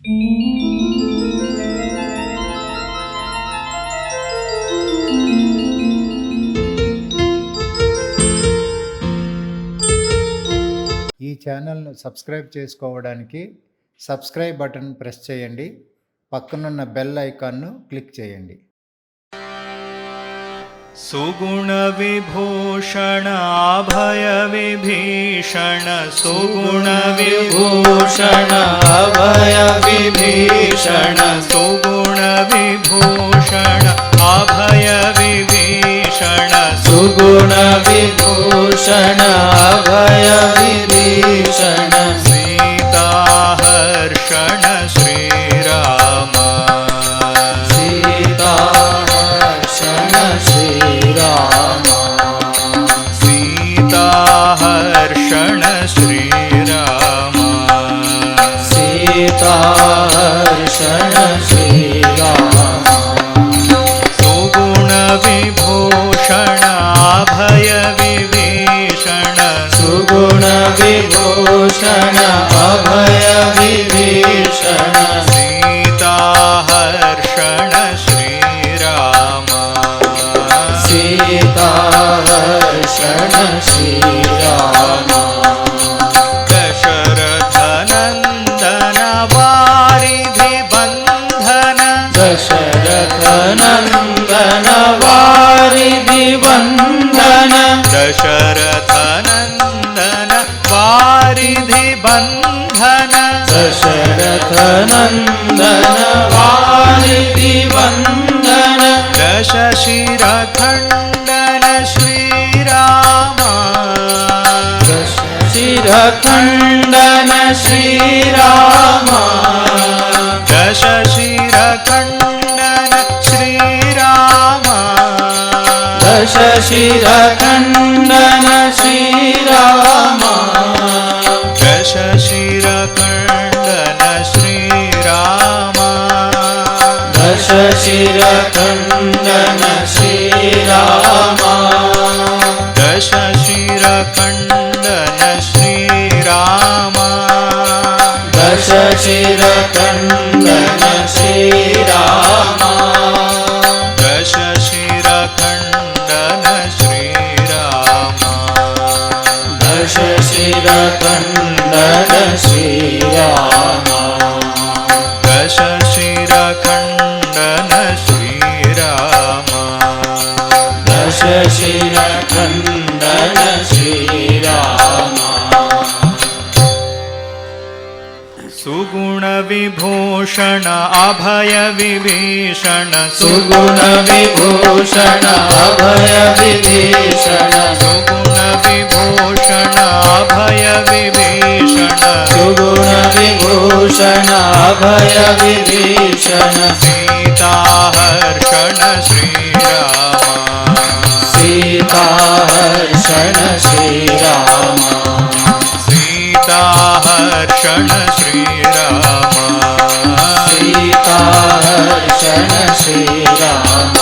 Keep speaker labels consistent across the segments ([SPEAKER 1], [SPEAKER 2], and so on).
[SPEAKER 1] ఈ ఛానల్ను సబ్స్క్రైబ్ చేసుకోవడానికి సబ్స్క్రైబ్ బటన్ ప్రెస్ చేయండి. పక్కనున్న బెల్ ఐకాన్ను క్లిక్ చేయండి.
[SPEAKER 2] सुगुण विभूषण अभय विभीषण सुगुण विभूषण अभय विभीषण सुगुण विभूषण अभय विभीषण सुगुण विभूषण अभय विभीषण सीता हर्षण श्रीराम सीता हर्षण श्रीराम सीता हर्षण श्रीराम सीता हर्षण श्रीराम सुगुण विभूषण अभय विभीषण सुगुण विभूषण अभय विभीषण सीता हर्षण श्रीराम सीता हर्षण श्रीराम दशरथ नंदन वारिधि बंधन दशरथ नंदन वारिधि बंधन दशरथ नंदन वारिधि बंधन दशरथ नंदन वारिधि बंधन दश शिर खंडन श्रीराम दश शिर खंडन श्रीराम दश शिर खंडन श्रीराम दश शिर खंडन श्रीराम दश शिर खंडन श्रीराम दश शिर खंडन श्रीराम दश शिर खंडन श्रीराम दश शिर खंडन श्रीराम दश शिर खंडन श्रीराम दश शिर खंडन श्रीराम दश शिर खंडन श्रीराम दश शिर खंडन श्रीराम सुगुण विभूषण अभय विभीषण सुगुण विभूषण अभय विभीषण सुगुण विभूषण अभय विभीषण सुगुण विभूषण अभय विभीषण सीता हर्षण श्रीराम सीता हर्षण श्रीराम सीता हर्षण श्रीराम सीता हर्षण श्रीराम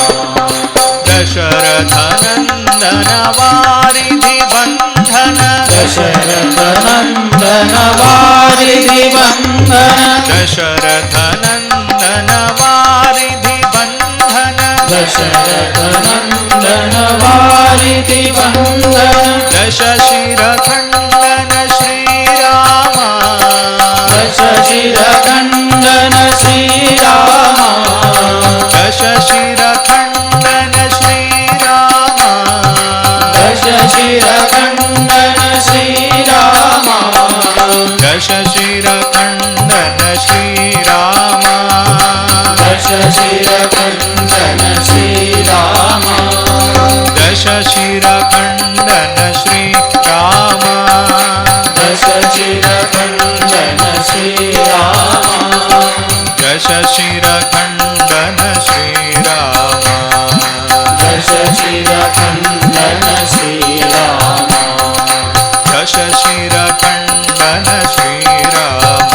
[SPEAKER 2] दशरथ नंदन वारिधि बंधन दशरथ नंदन वारिधि बंधन दशरथ नंदन वारिधि बंधन दशरथ नंदन वारिधि बंधन दश शिर खंडन श्रीराम दश शिर खंडन श्रीराम दश शिर खंडन श्रीराम दश शिर खंडन श्रीराम दश शिर खंडन श्रीराम दश शिर खंडन श्रीराम दश शिर खंडन श्रीराम दश शिर खंडन श्रीराम दश शिर खंडन श्रीराम दश शिर खंडन श्रीराम दश शिर खंडन श्रीराम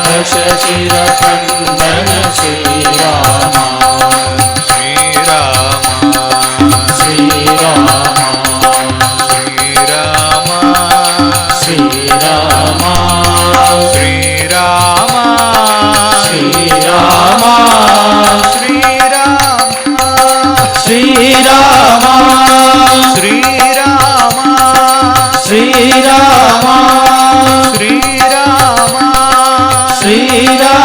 [SPEAKER 2] दश शिर खंडन श्रीराम श्रीराम श्रीराम श्रीराम श्रीराम श्रीराम
[SPEAKER 3] श्रीरामा
[SPEAKER 2] श्रीरामा
[SPEAKER 3] श्रीरामा
[SPEAKER 2] श्रीरामा
[SPEAKER 3] श्रीरामा